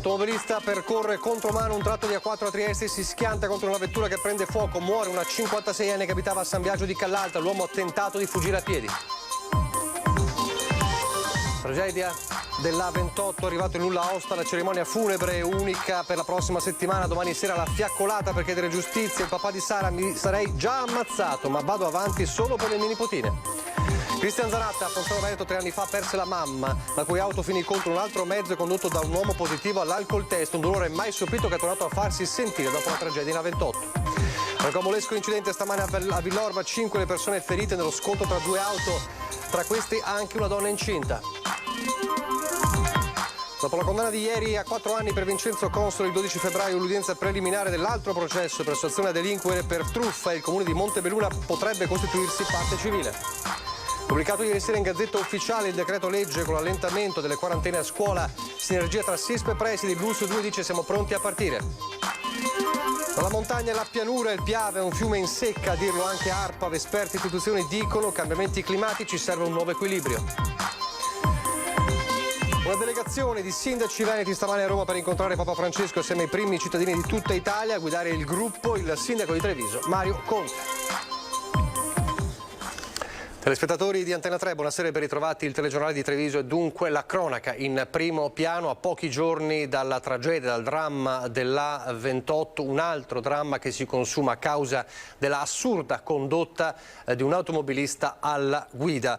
L'automobilista percorre contromano un tratto di A4 a Trieste e si schianta contro una vettura che prende fuoco. Muore una 56enne che abitava a San Biagio di Callalta. L'uomo ha tentato di fuggire a piedi. Tragedia dell'A28, arrivato in nulla osta, la cerimonia funebre unica per la prossima settimana. Domani sera la fiaccolata per chiedere giustizia. Il papà di Sara: mi sarei già ammazzato, ma vado avanti solo per le mie nipotine. Cristian Zanatta, a Ponzano Veneto, 3 anni fa perse la mamma, la cui auto finì contro un altro mezzo condotto da un uomo positivo all'alcol test, un dolore mai sopito che è tornato a farsi sentire dopo la tragedia in A28. Rocambolesco incidente stamane a Villorba, 5 le persone ferite nello scontro tra 2 auto, tra queste anche una donna incinta. Dopo la condanna di ieri a 4 anni per Vincenzo Consoli, il 12 febbraio l'udienza preliminare dell'altro processo per associazione a delinquere per truffa, il comune di Montebelluna potrebbe costituirsi parte civile. Pubblicato ieri sera in Gazzetta Ufficiale il decreto legge con l'allentamento delle quarantene a scuola, sinergia tra SISP e presidi, Blues 2 dice siamo pronti a partire. Dalla montagna alla pianura, il Piave è un fiume in secca, a dirlo anche ARPA, esperti e istituzioni dicono cambiamenti climatici, serve un nuovo equilibrio. Una delegazione di sindaci veneti stamane a Roma per incontrare Papa Francesco assieme ai primi cittadini di tutta Italia. A guidare il gruppo il sindaco di Treviso, Mario Conte. Telespettatori di Antena 3, buonasera e ben ritrovati. Il telegiornale di Treviso è dunque la cronaca in primo piano a pochi giorni dalla tragedia, dal dramma dell'A28, un altro dramma che si consuma a causa della assurda condotta di un automobilista alla guida.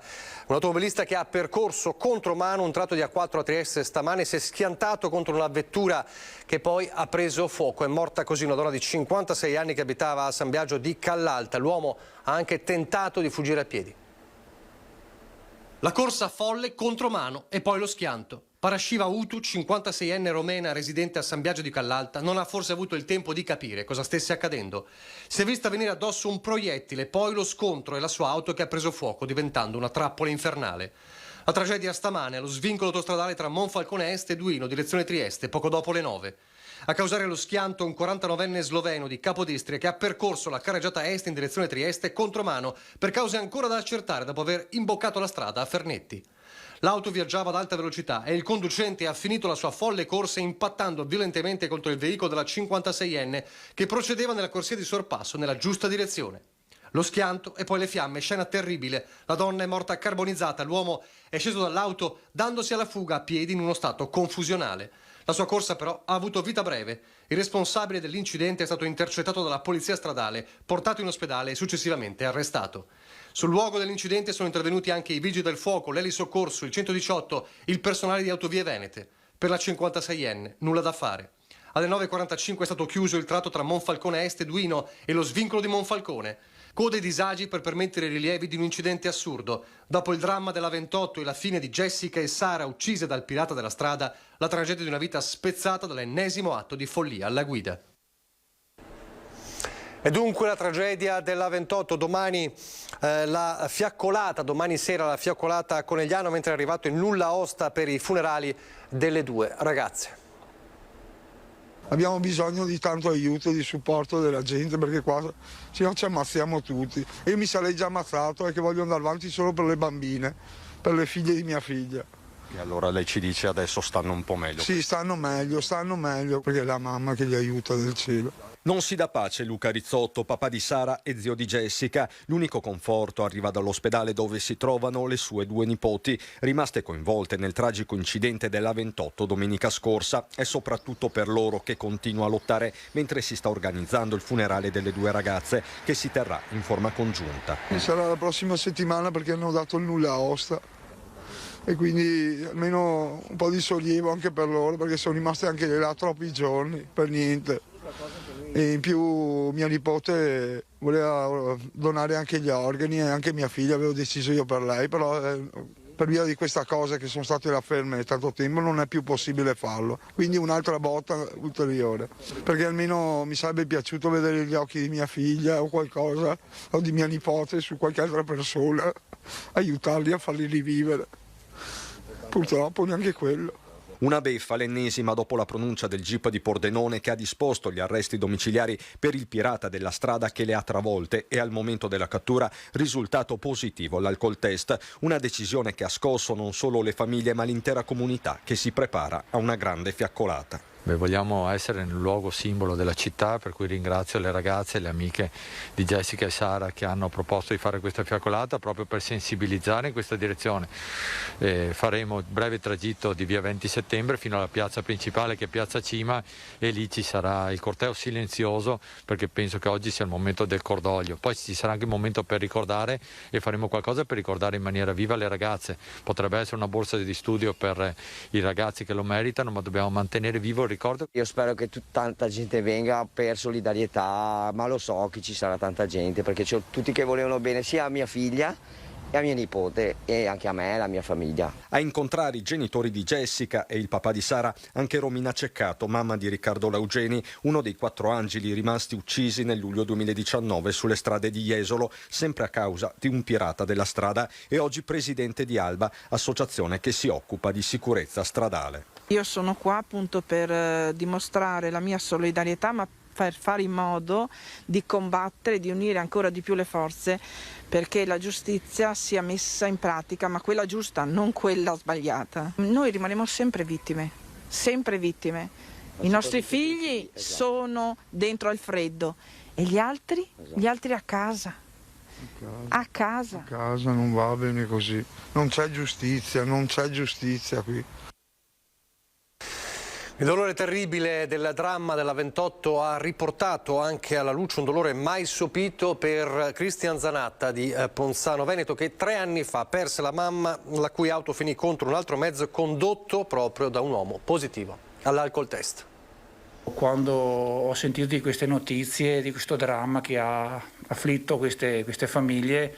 Un automobilista che ha percorso contromano un tratto di A4 a Trieste stamane, si è schiantato contro una vettura che poi ha preso fuoco. È morta così una donna di 56 anni che abitava a San Biagio di Callalta. L'uomo ha anche tentato di fuggire a piedi. La corsa folle, contromano e poi lo schianto. Parashiva Utu, 56enne romena residente a San Biagio di Callalta, non ha forse avuto il tempo di capire cosa stesse accadendo. Si è vista venire addosso un proiettile, poi lo scontro e la sua auto che ha preso fuoco, diventando una trappola infernale. La tragedia stamane allo svincolo autostradale tra Monfalcone Est e Duino, direzione Trieste, poco dopo le 9. A causare lo schianto un 49enne sloveno di Capodistria che ha percorso la carreggiata est in direzione Trieste contromano per cause ancora da accertare dopo aver imboccato la strada a Fernetti. L'auto viaggiava ad alta velocità e il conducente ha finito la sua folle corsa impattando violentemente contro il veicolo della 56enne che procedeva nella corsia di sorpasso nella giusta direzione. Lo schianto e poi le fiamme, scena terribile. La donna è morta carbonizzata, l'uomo è sceso dall'auto dandosi alla fuga a piedi in uno stato confusionale. La sua corsa però ha avuto vita breve. Il responsabile dell'incidente è stato intercettato dalla polizia stradale, portato in ospedale e successivamente arrestato. Sul luogo dell'incidente sono intervenuti anche i vigili del fuoco, l'elisoccorso, il 118, il personale di Autovie Venete. Per la 56enne nulla da fare. Alle 9.45 è stato chiuso il tratto tra Monfalcone Est e Duino e lo svincolo di Monfalcone. Code e disagi per permettere i rilievi di un incidente assurdo. Dopo il dramma dell'A28 e la fine di Jessica e Sara uccise dal pirata della strada, la tragedia di una vita spezzata dall'ennesimo atto di follia alla guida. E dunque la tragedia dell'A28, domani la fiaccolata, domani sera la fiaccolata a Conegliano, mentre è arrivato il nulla osta per i funerali delle 2 ragazze. Abbiamo bisogno di tanto aiuto, di supporto della gente, perché qua se no ci ammazziamo tutti. Io mi sarei già ammazzato e che voglio andare avanti solo per le bambine, per le figlie di mia figlia. E allora lei ci dice adesso stanno un po' meglio? Sì, stanno meglio, perché è la mamma che li aiuta del cielo. Non si dà pace Luca Rizzotto, papà di Sara e zio di Jessica. L'unico conforto arriva dall'ospedale dove si trovano le sue 2 nipoti, rimaste coinvolte nel tragico incidente dell'A28 domenica scorsa. È soprattutto per loro che continua a lottare mentre si sta organizzando il funerale delle 2 ragazze, che si terrà in forma congiunta. Sarà la prossima settimana perché hanno dato il nulla osta. E quindi almeno un po' di sollievo anche per loro, perché sono rimaste anche là troppi giorni, per niente. E in più mia nipote voleva donare anche gli organi e anche mia figlia, avevo deciso io per lei, però per via di questa cosa che sono state là ferme tanto tempo non è più possibile farlo. Quindi un'altra botta ulteriore, perché almeno mi sarebbe piaciuto vedere gli occhi di mia figlia o qualcosa, o di mia nipote su qualche altra persona, aiutarli a farli rivivere. Purtroppo neanche quello. Una beffa, l'ennesima dopo la pronuncia del GIP di Pordenone che ha disposto gli arresti domiciliari per il pirata della strada che le ha travolte e al momento della cattura risultato positivo l'alcol test. Una decisione che ha scosso non solo le famiglie ma l'intera comunità che si prepara a una grande fiaccolata. Vogliamo essere nel luogo simbolo della città, per cui ringrazio le ragazze e le amiche di Jessica e Sara che hanno proposto di fare questa fiaccolata proprio per sensibilizzare in questa direzione. Faremo il breve tragitto di via 20 settembre fino alla piazza principale, che è piazza Cima, e lì ci sarà il corteo silenzioso, perché penso che oggi sia il momento del cordoglio. Poi ci sarà anche un momento per ricordare, e faremo qualcosa per ricordare in maniera viva le ragazze. Potrebbe essere una borsa di studio per i ragazzi che lo meritano, ma dobbiamo mantenere vivo il ricordo. Io spero che tanta gente venga per solidarietà, ma lo so che ci sarà tanta gente, perché c'ho tutti che volevano bene sia a mia figlia e a mia nipote e anche a me e alla mia famiglia. A incontrare i genitori di Jessica e il papà di Sara anche Romina Ceccato, mamma di Riccardo Laugeni, uno dei 4 angeli rimasti uccisi nel luglio 2019 sulle strade di Jesolo, sempre a causa di un pirata della strada, e oggi presidente di Alba, associazione che si occupa di sicurezza stradale. Io sono qua appunto per dimostrare la mia solidarietà, ma per fare in modo di combattere, di unire ancora di più le forze perché la giustizia sia messa in pratica, ma quella giusta, non quella sbagliata. Noi rimaniamo sempre vittime, sempre vittime. I nostri figli sono dentro al freddo e gli altri? Gli altri a casa. A casa. A casa non va bene così. Non c'è giustizia qui. Il dolore terribile del dramma della 28 ha riportato anche alla luce un dolore mai sopito per Cristian Zanatta di Ponzano Veneto, che 3 anni fa perse la mamma, la cui auto finì contro un altro mezzo condotto proprio da un uomo positivo all'alcol test. Quando ho sentito di queste notizie, di questo dramma che ha afflitto queste famiglie,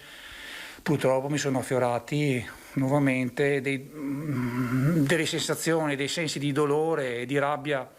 purtroppo mi sono affiorati nuovamente delle sensazioni, dei sensi di dolore e di rabbia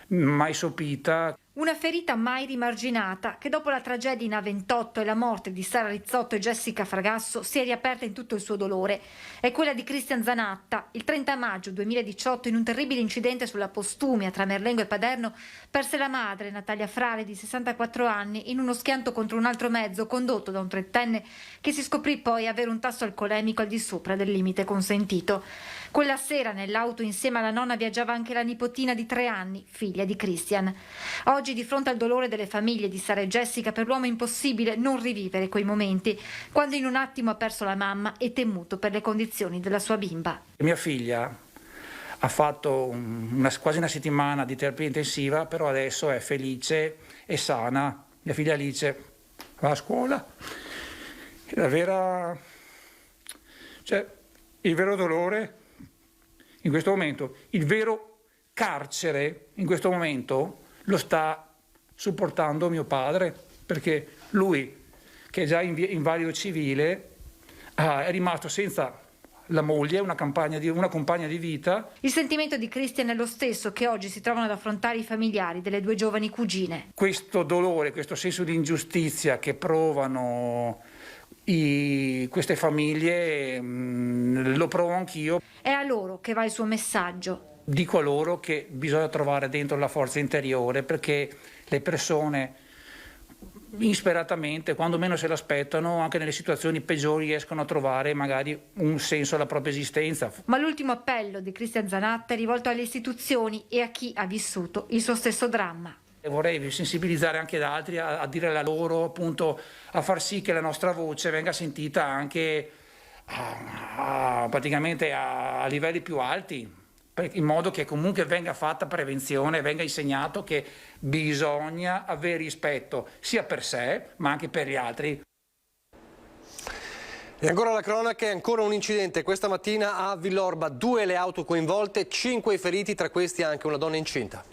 mai sopita. Una ferita mai rimarginata che dopo la tragedia in A28 e la morte di Sara Rizzotto e Jessica Fragasso si è riaperta in tutto il suo dolore. È quella di Cristian Zanatta. Il 30 maggio 2018, in un terribile incidente sulla Postumia tra Merlengo e Paderno, perse la madre, Natalia Frale, di 64 anni, in uno schianto contro un altro mezzo condotto da un 30enne che si scoprì poi avere un tasso alcolemico al di sopra del limite consentito. Quella sera nell'auto insieme alla nonna viaggiava anche la nipotina di 3 anni, figlia di Cristian. Oggi, di fronte al dolore delle famiglie di Sara e Jessica, per l'uomo è impossibile non rivivere quei momenti, quando in un attimo ha perso la mamma e temuto per le condizioni della sua bimba. Mia figlia ha fatto quasi una settimana di terapia intensiva, però adesso è felice e sana. Mia figlia Alice va a scuola. Il vero dolore in questo momento, il vero carcere in questo momento lo sta supportando mio padre, perché lui, che è già in vario civile, è rimasto senza la moglie, una compagna di vita. Il sentimento di Cristian è lo stesso che oggi si trovano ad affrontare i familiari delle 2 giovani cugine. Questo dolore, questo senso di ingiustizia che provano queste famiglie, lo provo anch'io. È a loro che va il suo messaggio. Dico a loro che bisogna trovare dentro la forza interiore, perché le persone insperatamente, quando meno se l'aspettano, anche nelle situazioni peggiori riescono a trovare magari un senso alla propria esistenza. Ma l'ultimo appello di Cristian Zanatta è rivolto alle istituzioni e a chi ha vissuto il suo stesso dramma. E vorrei sensibilizzare anche gli altri a dire la loro, appunto, a far sì che la nostra voce venga sentita anche praticamente a livelli più alti, in modo che comunque venga fatta prevenzione, venga insegnato che bisogna avere rispetto sia per sé ma anche per gli altri. E ancora la cronaca, ancora un incidente questa mattina a Villorba, 2 le auto coinvolte, 5 i feriti, tra questi anche una donna incinta.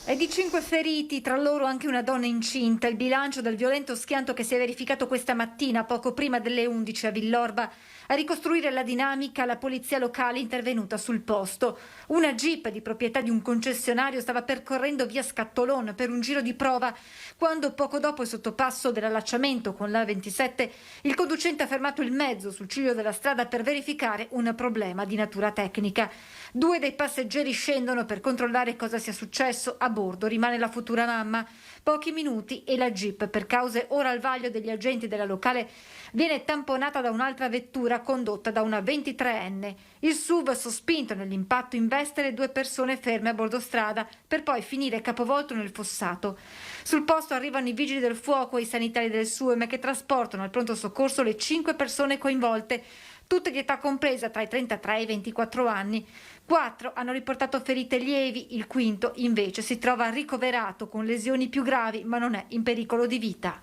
E di 5 feriti, tra loro anche una donna incinta, il bilancio del violento schianto che si è verificato questa mattina, poco prima delle 11 a Villorba. A ricostruire la dinamica, la polizia locale intervenuta sul posto. Una jeep di proprietà di un concessionario stava percorrendo via Scattolon per un giro di prova, quando poco dopo il sottopasso dell'allacciamento con la 27 il conducente ha fermato il mezzo sul ciglio della strada per verificare un problema di natura tecnica. 2 dei passeggeri scendono per controllare cosa sia successo, a bordo rimane la futura mamma. Pochi minuti e la jeep, per cause ora al vaglio degli agenti della locale, viene tamponata da un'altra vettura condotta da una 23enne. Il SUV sospinto nell'impatto investe le 2 persone ferme a bordo strada per poi finire capovolto nel fossato. Sul posto arrivano i vigili del fuoco e i sanitari del SUEM che trasportano al pronto soccorso le 5 persone coinvolte, tutte di età compresa tra i 33 e i 24 anni. 4 hanno riportato ferite lievi, il quinto invece si trova ricoverato con lesioni più gravi ma non è in pericolo di vita.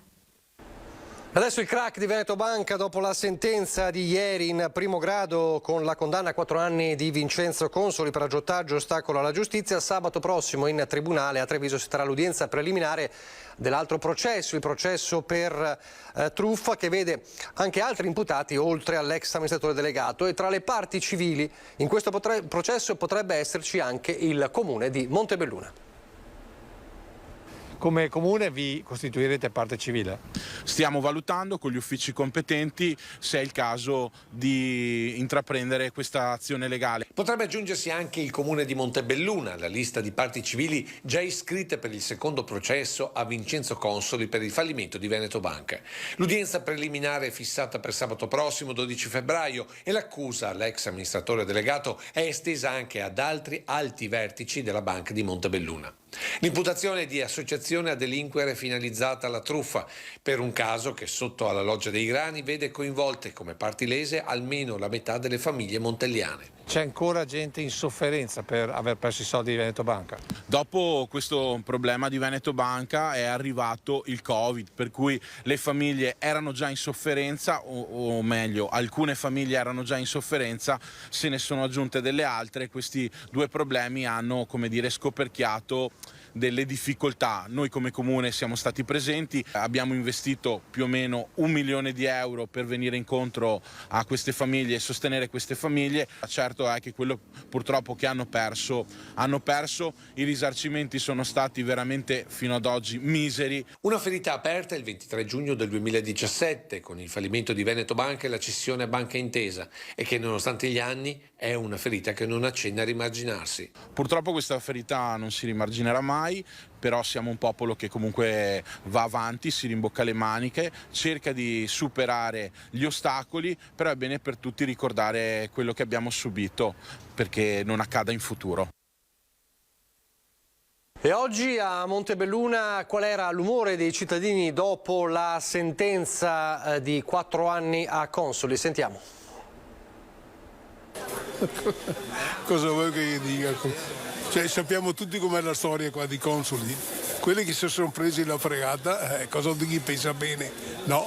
Adesso il crack di Veneto Banca dopo la sentenza di ieri in primo grado con la condanna a 4 anni di Vincenzo Consoli per aggiotaggio e ostacolo alla giustizia. Sabato prossimo in tribunale a Treviso si terrà l'udienza preliminare dell'altro processo, il processo per truffa, che vede anche altri imputati oltre all'ex amministratore delegato, e tra le parti civili in questo processo potrebbe esserci anche il comune di Montebelluna. Come comune vi costituirete parte civile? Stiamo valutando con gli uffici competenti se è il caso di intraprendere questa azione legale. Potrebbe aggiungersi anche il comune di Montebelluna alla lista di parti civili già iscritte per il secondo processo a Vincenzo Consoli per il fallimento di Veneto Banca. L'udienza preliminare è fissata per sabato prossimo 12 febbraio e l'accusa all'ex amministratore delegato è estesa anche ad altri alti vertici della banca di Montebelluna. L'imputazione è di associazione a delinquere finalizzata alla truffa, per un caso che sotto alla Loggia dei Grani vede coinvolte come parti lese almeno la metà delle famiglie montelliane. C'è ancora gente in sofferenza per aver perso i soldi di Veneto Banca? Dopo questo problema di Veneto Banca è arrivato il Covid, per cui le famiglie erano già in sofferenza, o meglio, alcune famiglie erano già in sofferenza, se ne sono aggiunte delle altre. Questi 2 problemi hanno, come dire, scoperchiato delle difficoltà. Noi come comune siamo stati presenti, abbiamo investito più o meno 1 milione di euro per venire incontro a queste famiglie e sostenere queste famiglie. Certo è che quello purtroppo che hanno perso, i risarcimenti sono stati veramente fino ad oggi miseri. Una ferita aperta il 23 giugno del 2017 con il fallimento di Veneto Banca e la cessione a Banca Intesa, e che nonostante gli anni è una ferita che non accenna a rimarginarsi. Purtroppo questa ferita non si rimarginerà mai, però siamo un popolo che comunque va avanti, si rimbocca le maniche, cerca di superare gli ostacoli, però è bene per tutti ricordare quello che abbiamo subito perché non accada in futuro. E oggi a Montebelluna qual era l'umore dei cittadini dopo la sentenza di 4 anni a Consoli? Sentiamo. Cosa vuoi che io dica? Cioè, sappiamo tutti com'è la storia qua di Consoli. Quelli che si sono presi la fregata, cosa di chi pensa bene? No.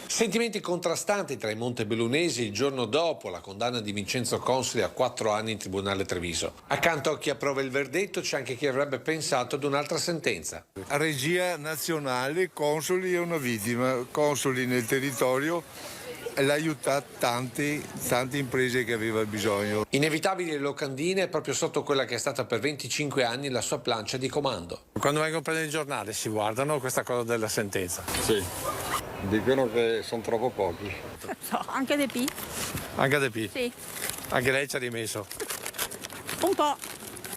Sentimenti contrastanti tra i montebellunesi il giorno dopo la condanna di Vincenzo Consoli a 4 anni in tribunale Treviso. Accanto a chi approva il verdetto c'è anche chi avrebbe pensato ad un'altra sentenza. A regia nazionale Consoli è una vittima. Consoli nel territorio l'ha aiutato tante imprese che aveva bisogno. Inevitabili le locandine proprio sotto quella che è stata per 25 anni la sua plancia di comando. Quando vengono a prendere il giornale si guardano questa cosa della sentenza? Sì, dicono che sono troppo pochi. No, anche De P. Anche De P? Sì. Anche lei ci ha rimesso? Un po'.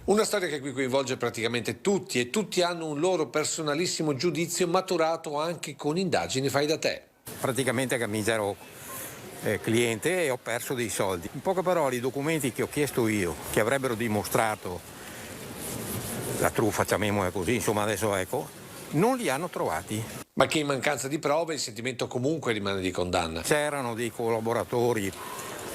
Una storia che qui coinvolge praticamente tutti, e tutti hanno un loro personalissimo giudizio maturato anche con indagini fai da te. Praticamente che mi ero cliente e ho perso dei soldi. In poche parole, i documenti che ho chiesto io, che avrebbero dimostrato la truffa, chiamiamola così, insomma adesso ecco, non li hanno trovati. Ma che in mancanza di prove il sentimento comunque rimane di condanna. C'erano dei collaboratori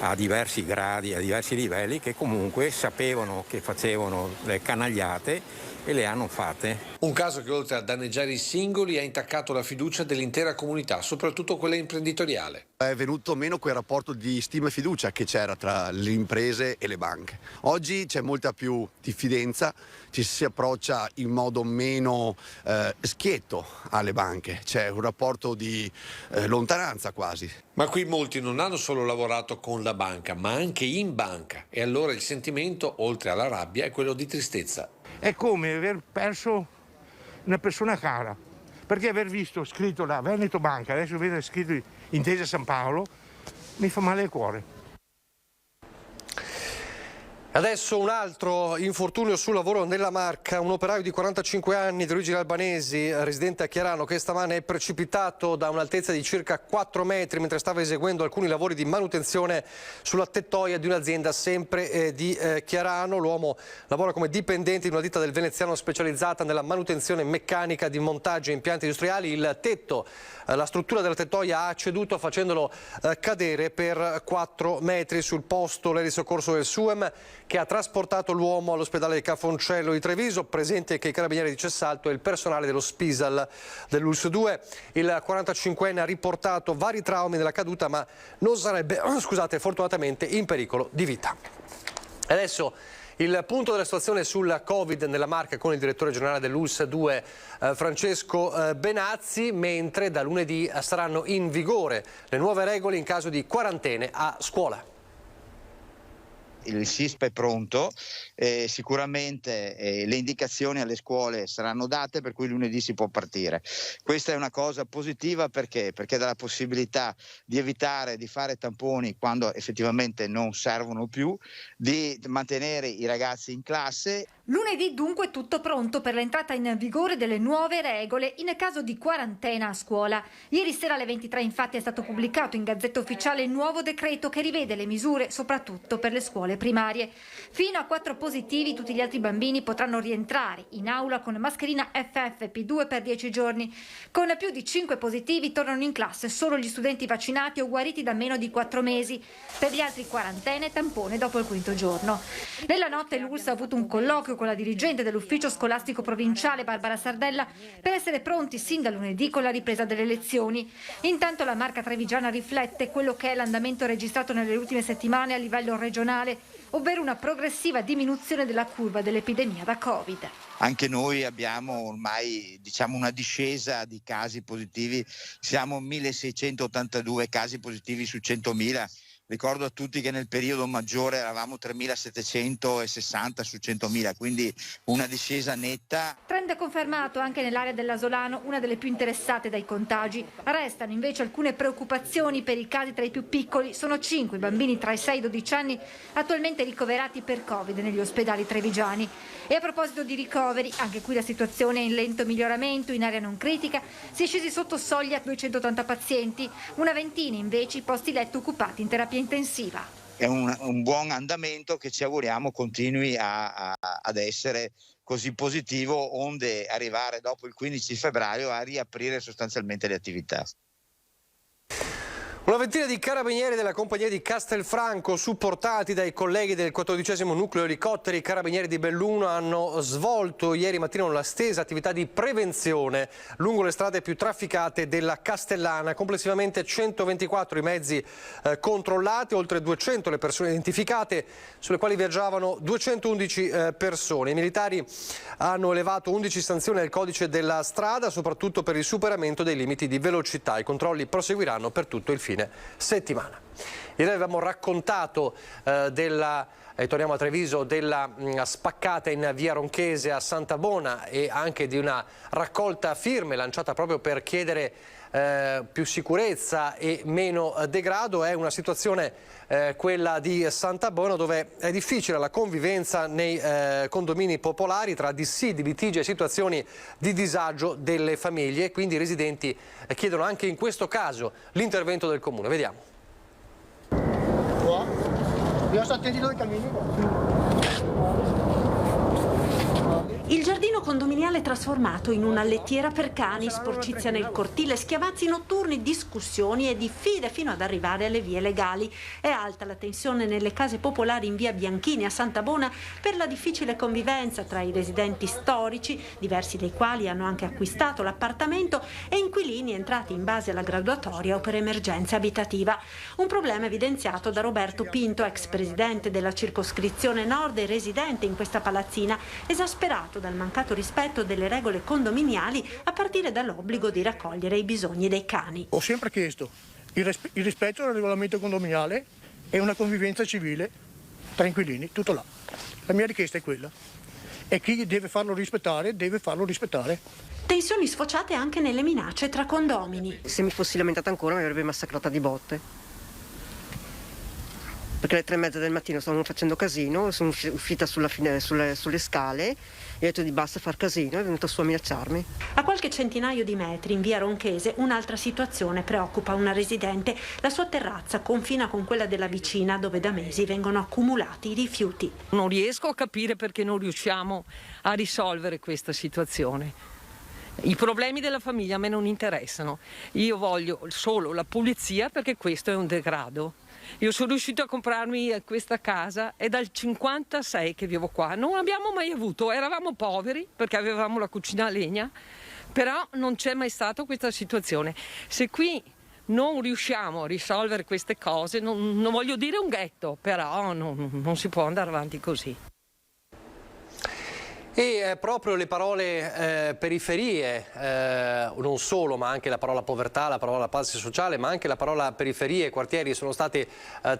a diversi gradi, a diversi livelli, che comunque sapevano che facevano le canagliate e le hanno fatte. Un caso che oltre a danneggiare i singoli ha intaccato la fiducia dell'intera comunità, soprattutto quella imprenditoriale. È venuto meno quel rapporto di stima e fiducia che c'era tra le imprese e le banche. Oggi c'è molta più diffidenza, ci si approccia in modo meno schietto alle banche, c'è un rapporto di lontananza quasi. Ma qui molti non hanno solo lavorato con la banca, ma anche in banca, e allora il sentimento, oltre alla rabbia, è quello di tristezza. È come aver perso una persona cara, perché aver visto scritto la Veneto Banca, adesso vedo scritto Intesa San Paolo, mi fa male al cuore. Adesso un altro infortunio sul lavoro nella Marca, un operaio di 45 anni di origini albanesi, residente a Chiarano, che stamane è precipitato da un'altezza di circa 4 metri mentre stava eseguendo alcuni lavori di manutenzione sulla tettoia di un'azienda sempre di Chiarano. L'uomo lavora come dipendente in una ditta del veneziano specializzata nella manutenzione meccanica di montaggio e impianti industriali. Il tetto, la struttura della tettoia ha ceduto facendolo cadere per 4 metri. Sul posto l'aereo di soccorso del SUEM che ha trasportato l'uomo all'ospedale di Cafoncello di Treviso, presente anche i carabinieri di Cessalto e il personale dello Spisal dell'ULSS 2. Il 45enne ha riportato vari traumi nella caduta, ma non sarebbe, fortunatamente in pericolo di vita. Adesso il punto della situazione sul Covid nella Marca con il direttore generale dell'ULSS 2 Francesco Benazzi, mentre da lunedì saranno in vigore le nuove regole in caso di quarantene a scuola. Il SISP è pronto, sicuramente le indicazioni alle scuole saranno date, per cui lunedì si può partire. Questa è una cosa positiva perché dà la possibilità di evitare di fare tamponi quando effettivamente non servono più, di mantenere i ragazzi in classe. Lunedì dunque tutto pronto per l'entrata in vigore delle nuove regole in caso di quarantena a scuola. Ieri sera alle 23 infatti è stato pubblicato in Gazzetta Ufficiale il nuovo decreto che rivede le misure soprattutto per le scuole primarie. Fino a 4 positivi tutti gli altri bambini potranno rientrare in aula con mascherina FFP2 per 10 giorni. Con più di 5 positivi tornano in classe solo gli studenti vaccinati o guariti da meno di 4 mesi. Per gli altri quarantena e tampone dopo il 5° giorno. Nella notte l'ULSS ha avuto un colloquio con la dirigente dell'ufficio scolastico provinciale Barbara Sardella per essere pronti sin da lunedì con la ripresa delle lezioni. Intanto la Marca trevigiana riflette quello che è l'andamento registrato nelle ultime settimane a livello regionale, ovvero una progressiva diminuzione della curva dell'epidemia da Covid. Anche noi abbiamo ormai una discesa di casi positivi, siamo 1682 casi positivi su 100.000. Ricordo a tutti che nel periodo maggiore eravamo 3.760 su 100.000, quindi una discesa netta. Trend confermato anche nell'area dell'Asolano, una delle più interessate dai contagi. Restano invece alcune preoccupazioni per i casi tra i più piccoli. Sono 5 i bambini tra i 6 e i 12 anni attualmente ricoverati per Covid negli ospedali trevigiani. E a proposito di ricoveri, anche qui la situazione è in lento miglioramento, in area non critica, si è scesi sotto soglia 280 pazienti, una ventina invece i posti letto occupati in terapia intensiva. È un buon andamento che ci auguriamo continui ad essere così positivo, onde arrivare dopo il 15 febbraio a riaprire sostanzialmente le attività. Una ventina di carabinieri della compagnia di Castelfranco, supportati dai colleghi del 14° nucleo elicotteri carabinieri di Belluno, hanno svolto ieri mattina una stesa attività di prevenzione lungo le strade più trafficate della Castellana. Complessivamente 124 i mezzi controllati, oltre 200 le persone identificate, sulle quali viaggiavano 211 persone. I militari hanno elevato 11 sanzioni al codice della strada, soprattutto per il superamento dei limiti di velocità. I controlli proseguiranno per tutto il fine settimana. Ieri avevamo raccontato torniamo a Treviso, della spaccata in via Ronchese a Santabona e anche di una raccolta firme lanciata proprio per chiedere più sicurezza e meno degrado. È una situazione, quella di Santabona, dove è difficile la convivenza nei condomini popolari tra dissidi, litigi e situazioni di disagio delle famiglie. Quindi i residenti chiedono anche in questo caso l'intervento del comune. Vediamo. Il giardino condominiale trasformato in una lettiera per cani, sporcizia nel cortile, schiavazzi notturni, discussioni e diffide fino ad arrivare alle vie legali. È alta la tensione nelle case popolari in via Bianchini a Santabona per la difficile convivenza tra i residenti storici, diversi dei quali hanno anche acquistato l'appartamento, e inquilini entrati in base alla graduatoria o per emergenza abitativa. Un problema evidenziato da Roberto Pinto, ex presidente della circoscrizione nord e residente in questa palazzina, esasperato dal mancato rispetto delle regole condominiali, a partire dall'obbligo di raccogliere i bisogni dei cani. Ho sempre chiesto il rispetto del regolamento condominiale e una convivenza civile tra inquilini, tutto là. La mia richiesta è quella. E chi deve farlo rispettare, deve farlo rispettare. Tensioni sfociate anche nelle minacce tra condomini. Se mi fossi lamentata ancora mi avrebbe massacrata di botte. perché alle 3:30 del mattino stavano facendo casino, sono uscita sulle scale e ho detto di basta far casino, è venuta su a minacciarmi. A qualche centinaio di metri in via Ronchese un'altra situazione preoccupa una residente. La sua terrazza confina con quella della vicina, dove da mesi vengono accumulati i rifiuti. Non riesco a capire perché non riusciamo a risolvere questa situazione. I problemi della famiglia a me non interessano, io voglio solo la pulizia, perché questo è un degrado. Io sono riuscito a comprarmi questa casa, è dal 56 che vivo qua, non abbiamo mai avuto, eravamo poveri perché avevamo la cucina a legna, però non c'è mai stata questa situazione. Se qui non riusciamo a risolvere queste cose, non voglio dire un ghetto, però non si può andare avanti così. E proprio le parole periferie, non solo, ma anche la parola povertà, la parola pace sociale, ma anche la parola periferie e quartieri sono state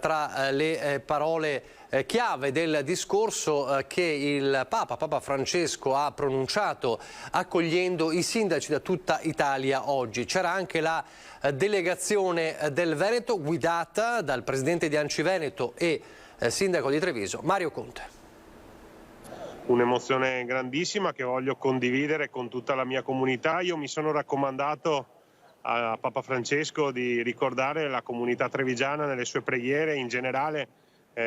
tra le parole chiave del discorso che il Papa Francesco ha pronunciato accogliendo i sindaci da tutta Italia oggi. C'era anche la delegazione del Veneto guidata dal presidente di Anci Veneto e sindaco di Treviso, Mario Conte. Un'emozione grandissima che voglio condividere con tutta la mia comunità. Io mi sono raccomandato a Papa Francesco di ricordare la comunità trevigiana nelle sue preghiere, in generale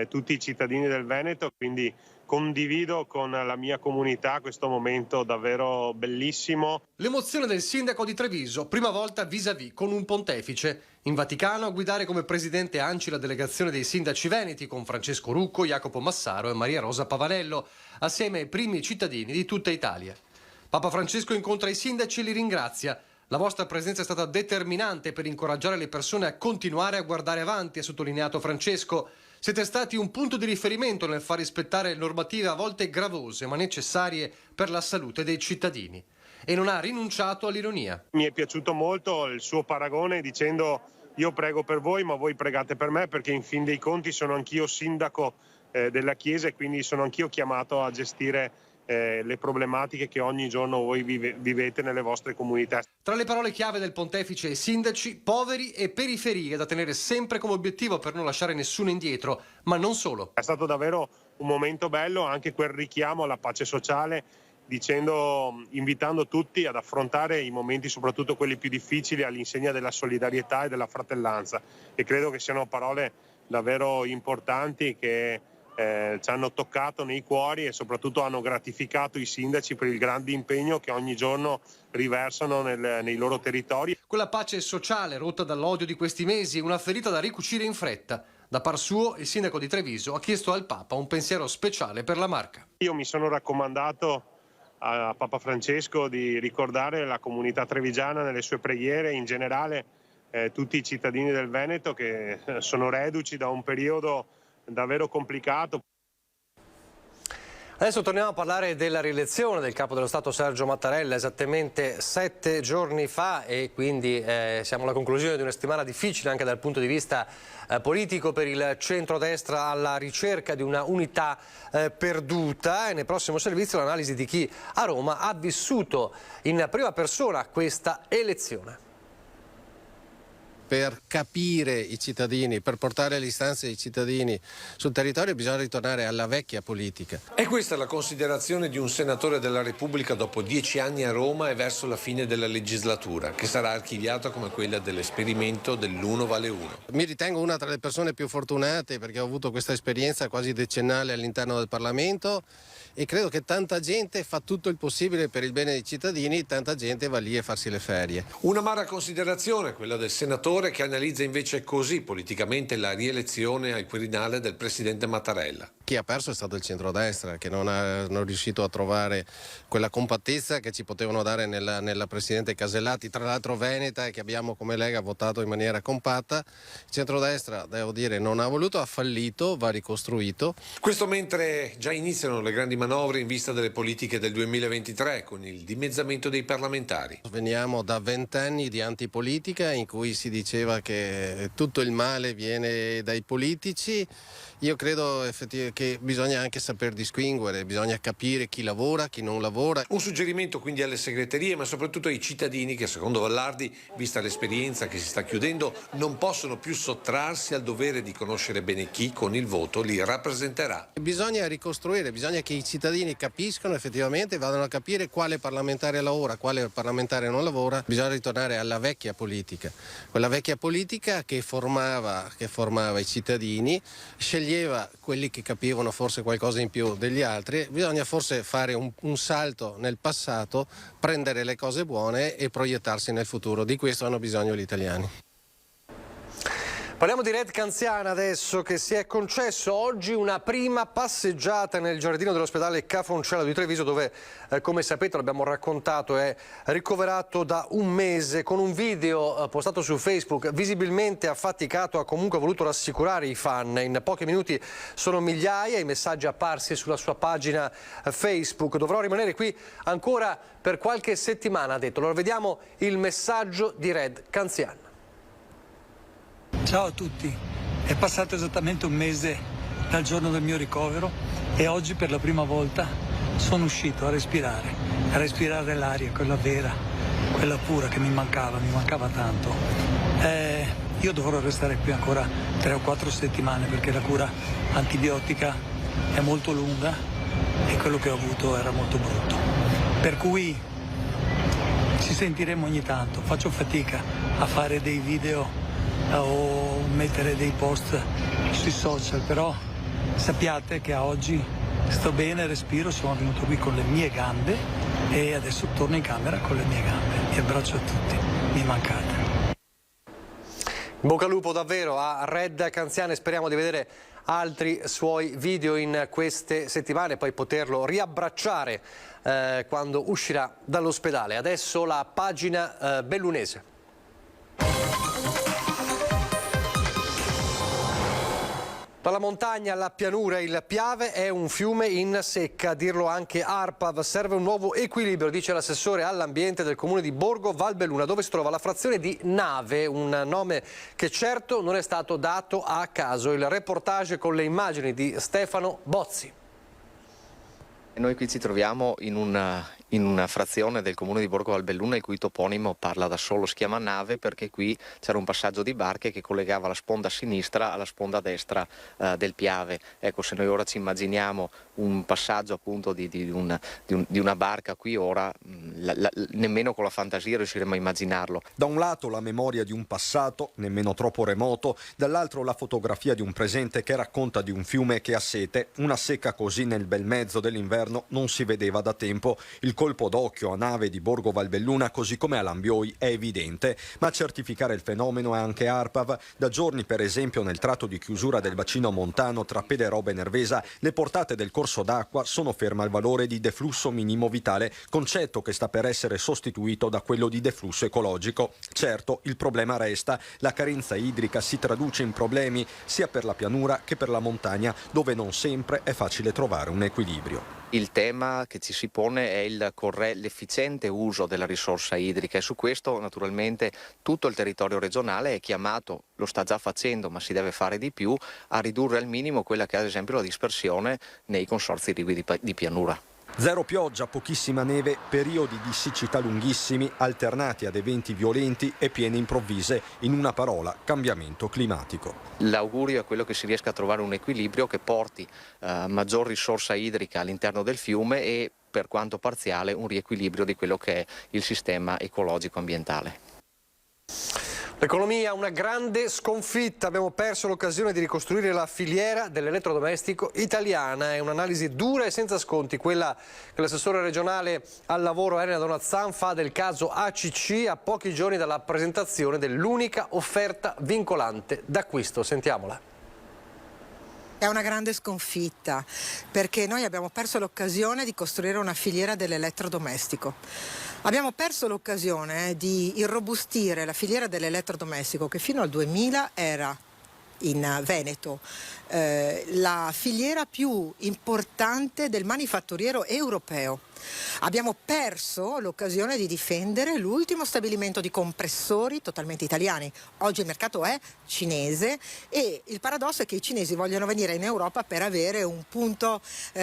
tutti i cittadini del Veneto, quindi condivido con la mia comunità questo momento davvero bellissimo. L'emozione del sindaco di Treviso, prima volta vis-à-vis con un pontefice. In Vaticano a guidare come presidente ANCI la delegazione dei sindaci veneti con Francesco Rucco, Jacopo Massaro e Maria Rosa Pavanello, assieme ai primi cittadini di tutta Italia. Papa Francesco incontra i sindaci e li ringrazia. La vostra presenza è stata determinante per incoraggiare le persone a continuare a guardare avanti, ha sottolineato Francesco. Siete stati un punto di riferimento nel far rispettare normative a volte gravose ma necessarie per la salute dei cittadini. E non ha rinunciato all'ironia. Mi è piaciuto molto il suo paragone dicendo io prego per voi ma voi pregate per me, perché in fin dei conti sono anch'io sindaco della Chiesa e quindi sono anch'io chiamato a gestire le problematiche che ogni giorno voi vivete nelle vostre comunità. Tra le parole chiave del pontefice e sindaci, poveri e periferie da tenere sempre come obiettivo per non lasciare nessuno indietro, ma non solo. È stato davvero un momento bello, anche quel richiamo alla pace sociale, invitando tutti ad affrontare i momenti, soprattutto quelli più difficili, all'insegna della solidarietà e della fratellanza. E credo che siano parole davvero importanti che ci hanno toccato nei cuori e soprattutto hanno gratificato i sindaci per il grande impegno che ogni giorno riversano nei loro territori. Quella pace sociale rotta dall'odio di questi mesi è una ferita da ricucire in fretta. Da par suo, il sindaco di Treviso ha chiesto al Papa un pensiero speciale per la Marca. Io mi sono raccomandato a Papa Francesco di ricordare la comunità trevigiana nelle sue preghiere, in generale tutti i cittadini del Veneto che sono reduci da un periodo davvero complicato. Adesso torniamo a parlare della rielezione del Capo dello Stato Sergio Mattarella esattamente 7 giorni fa e quindi siamo alla conclusione di una settimana difficile anche dal punto di vista politico per il centrodestra, alla ricerca di una unità perduta, e nel prossimo servizio l'analisi di chi a Roma ha vissuto in prima persona questa elezione. Per capire i cittadini, per portare le istanze dei cittadini sul territorio bisogna ritornare alla vecchia politica. E questa è la considerazione di un senatore della Repubblica dopo 10 anni a Roma e verso la fine della legislatura, che sarà archiviata come quella dell'esperimento dell'uno vale uno. Mi ritengo una tra le persone più fortunate perché ho avuto questa esperienza quasi decennale all'interno del Parlamento e credo che tanta gente fa tutto il possibile per il bene dei cittadini, tanta gente va lì a farsi le ferie. Un'amara considerazione, quella del senatore, che analizza invece così politicamente la rielezione al Quirinale del presidente Mattarella. Chi ha perso è stato il centrodestra, che non è riuscito a trovare quella compattezza che ci potevano dare nella presidente Casellati, tra l'altro veneta, e che abbiamo come Lega votato in maniera compatta. Il centrodestra, devo dire, non ha voluto, ha fallito, va ricostruito. Questo mentre già iniziano le grandi manovre in vista delle politiche del 2023 con il dimezzamento dei parlamentari. Veniamo da 20 anni di antipolitica in cui si diceva che tutto il male viene dai politici. Io credo effettivamente che bisogna anche saper distinguere, bisogna capire chi lavora, chi non lavora. Un suggerimento quindi alle segreterie, ma soprattutto ai cittadini che, secondo Vallardi, vista l'esperienza che si sta chiudendo, non possono più sottrarsi al dovere di conoscere bene chi con il voto li rappresenterà. Bisogna ricostruire, bisogna che i cittadini capiscano effettivamente, vadano a capire quale parlamentare lavora, quale parlamentare non lavora. Bisogna ritornare alla vecchia politica, quella vecchia politica che formava i cittadini, sceglieva quelli che capivano forse qualcosa in più degli altri. Bisogna forse fare un salto nel passato, prendere le cose buone e proiettarsi nel futuro. Di questo hanno bisogno gli italiani. Parliamo di Red Canziana adesso, che si è concesso oggi una prima passeggiata nel giardino dell'ospedale Ca' Froncello di Treviso, dove come sapete, l'abbiamo raccontato, è ricoverato da un mese. Con un video postato su Facebook, visibilmente affaticato, ha comunque voluto rassicurare i fan. In pochi minuti sono migliaia i messaggi apparsi sulla sua pagina Facebook. Dovrò rimanere qui ancora per qualche settimana, ha detto. Allora vediamo il messaggio di Red Canziana. Ciao a tutti, è passato esattamente un mese dal giorno del mio ricovero e oggi per la prima volta sono uscito a respirare l'aria, quella vera, quella pura che mi mancava tanto. Io dovrò restare qui ancora 3 o 4 settimane perché la cura antibiotica è molto lunga e quello che ho avuto era molto brutto. Per cui ci sentiremo ogni tanto, faccio fatica a fare dei video o mettere dei post sui social, però sappiate che a oggi sto bene, respiro, sono venuto qui con le mie gambe e adesso torno in camera con le mie gambe. Vi abbraccio a tutti, mi mancate. In bocca al lupo davvero a Red Canziana, speriamo di vedere altri suoi video in queste settimane, poi poterlo riabbracciare quando uscirà dall'ospedale. Adesso la pagina bellunese. Dalla montagna alla pianura, il Piave è un fiume in secca, a dirlo anche ARPAV. Serve un nuovo equilibrio, dice l'assessore all'ambiente del comune di Borgo Valbelluna, dove si trova la frazione di Nave, un nome che certo non è stato dato a caso. Il reportage con le immagini di Stefano Bozzi. Noi qui ci troviamo in una frazione del comune di Borgo Valbelluna il cui toponimo parla da solo, si chiama Nave perché qui c'era un passaggio di barche che collegava la sponda sinistra alla sponda destra del Piave. Ecco, se noi ora ci immaginiamo un passaggio appunto di una barca qui, ora nemmeno con la fantasia riusciremo a immaginarlo. Da un lato la memoria di un passato, nemmeno troppo remoto, dall'altro la fotografia di un presente che racconta di un fiume che ha sete. Una secca così nel bel mezzo dell'inverno non si vedeva da tempo. Il colpo d'occhio a Nave di Borgo Valbelluna, così come a Lambioi, è evidente, ma a certificare il fenomeno è anche ARPAV. Da giorni, per esempio, nel tratto di chiusura del bacino montano tra Pederoba e Nervesa, le portate del corso d'acqua sono ferme al valore di deflusso minimo vitale, concetto che sta per essere sostituito da quello di deflusso ecologico. Certo, il problema resta. La carenza idrica si traduce in problemi sia per la pianura che per la montagna, dove non sempre è facile trovare un equilibrio. Il tema che ci si pone è l'efficiente uso della risorsa idrica e su questo naturalmente tutto il territorio regionale è chiamato, lo sta già facendo ma si deve fare di più, a ridurre al minimo quella che è ad esempio la dispersione nei consorzi irrigui di pianura. Zero pioggia, pochissima neve, periodi di siccità lunghissimi alternati ad eventi violenti e piene improvvise, in una parola, cambiamento climatico. L'augurio è quello che si riesca a trovare un equilibrio che porti maggior risorsa idrica all'interno del fiume e, per quanto parziale, un riequilibrio di quello che è il sistema ecologico ambientale. L'economia, una grande sconfitta. Abbiamo perso l'occasione di ricostruire la filiera dell'elettrodomestico italiana. È un'analisi dura e senza sconti, quella che l'assessore regionale al lavoro Elena Donazzan fa del caso ACC a pochi giorni dalla presentazione dell'unica offerta vincolante d'acquisto. Sentiamola. È una grande sconfitta perché noi abbiamo perso l'occasione di costruire una filiera dell'elettrodomestico. Abbiamo perso l'occasione di irrobustire la filiera dell'elettrodomestico che fino al 2000 era in Veneto la filiera più importante del manifatturiero europeo. Abbiamo perso l'occasione di difendere l'ultimo stabilimento di compressori totalmente italiani. Oggi il mercato è cinese e il paradosso è che i cinesi vogliono venire in Europa per avere un punto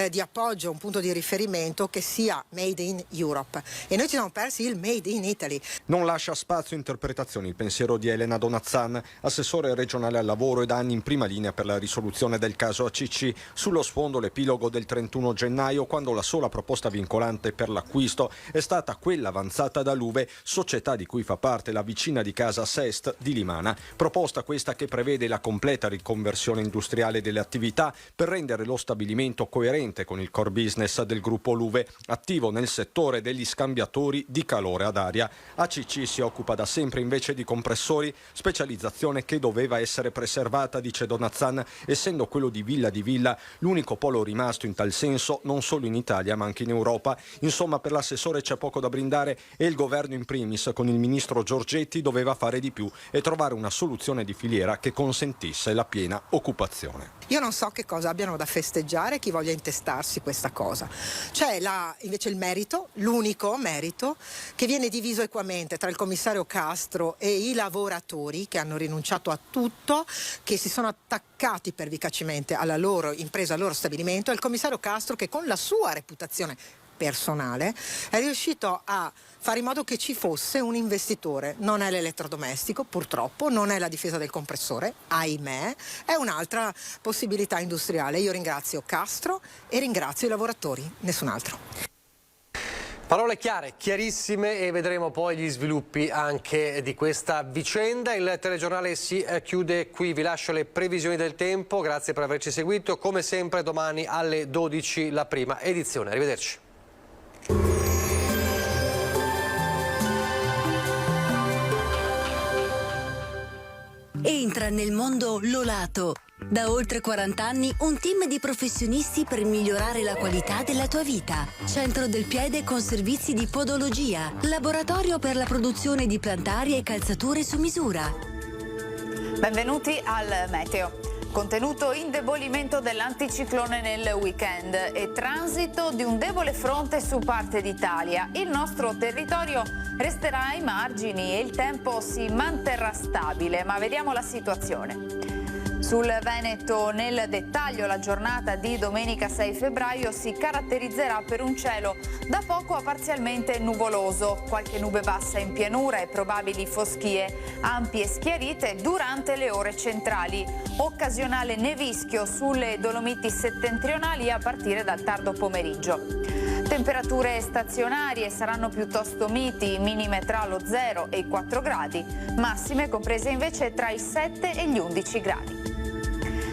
di appoggio, un punto di riferimento che sia made in Europe. E noi ci siamo persi il made in Italy. Non lascia spazio a interpretazioni il pensiero di Elena Donazzan, assessore regionale al lavoro e da anni in prima linea per la risoluzione del caso ACC. Sullo sfondo l'epilogo del 31 gennaio, quando la sola proposta vincolante per l'acquisto è stata quella avanzata da Luve, società di cui fa parte la vicina di casa Sest di Limana. Proposta questa che prevede la completa riconversione industriale delle attività per rendere lo stabilimento coerente con il core business del gruppo Luve, attivo nel settore degli scambiatori di calore ad aria. ACC si occupa da sempre invece di compressori, specializzazione che doveva essere preservata, dice Donazzan, essendo quello di Villa l'unico polo rimasto in tal senso non solo in Italia ma anche in Europa. Insomma, per l'assessore c'è poco da brindare e il governo in primis con il ministro Giorgetti doveva fare di più e trovare una soluzione di filiera che consentisse la piena occupazione. Io non so che cosa abbiano da festeggiare chi voglia intestarsi questa cosa. C'è invece il merito, l'unico merito, che viene diviso equamente tra il commissario Castro e i lavoratori che hanno rinunciato a tutto, che si sono attaccati pervicacemente alla loro impresa, al loro stabilimento, e il commissario Castro che con la sua reputazione personale è riuscito a fare in modo che ci fosse un investitore. Non è l'elettrodomestico, purtroppo, non è la difesa del compressore, ahimè, è un'altra possibilità industriale. Io ringrazio Castro e ringrazio i lavoratori, nessun altro. Parole chiare, chiarissime, e vedremo poi gli sviluppi anche di questa vicenda. Il telegiornale si chiude qui, vi lascio le previsioni del tempo, grazie per averci seguito. Come sempre domani alle 12 la prima edizione. Arrivederci. Entra nel mondo Lolato. Da oltre 40 anni un team di professionisti per migliorare la qualità della tua vita. Centro del piede con servizi di podologia. Laboratorio per la produzione di plantarie e calzature su misura. Benvenuti al Meteo. Contenuto indebolimento dell'anticiclone nel weekend e transito di un debole fronte su parte d'Italia. Il nostro territorio resterà ai margini e il tempo si manterrà stabile, ma vediamo la situazione. Sul Veneto, nel dettaglio, la giornata di domenica 6 febbraio si caratterizzerà per un cielo da poco a parzialmente nuvoloso, qualche nube bassa in pianura e probabili foschie ampie e schiarite durante le ore centrali. Occasionale nevischio sulle Dolomiti settentrionali a partire dal tardo pomeriggio. Temperature stazionarie saranno piuttosto miti, minime tra lo 0 e i 4 gradi, massime comprese invece tra i 7 e gli 11 gradi.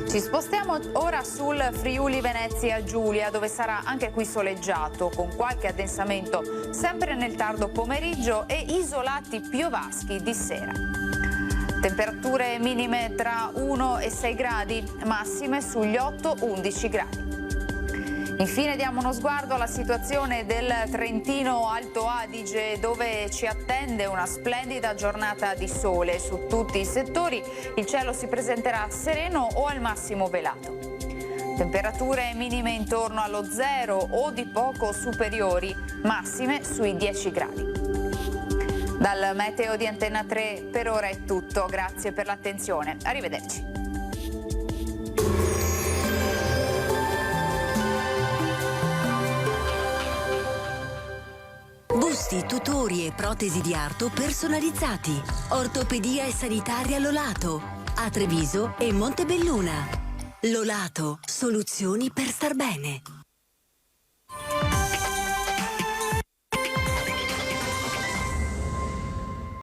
Ci spostiamo ora sul Friuli Venezia Giulia, dove sarà anche qui soleggiato, con qualche addensamento sempre nel tardo pomeriggio e isolati piovaschi di sera. Temperature minime tra 1 e 6 gradi, massime sugli 8-11 gradi. Infine diamo uno sguardo alla situazione del Trentino Alto Adige, dove ci attende una splendida giornata di sole. Su tutti i settori il cielo si presenterà sereno o al massimo velato. Temperature minime intorno allo 0 o di poco superiori, massime sui 10 gradi. Dal Meteo di Antenna 3 per ora è tutto, grazie per l'attenzione, arrivederci. Busti, tutori e protesi di arto personalizzati. Ortopedia e sanitaria Lolato. A Treviso e Montebelluna. Lolato, soluzioni per star bene.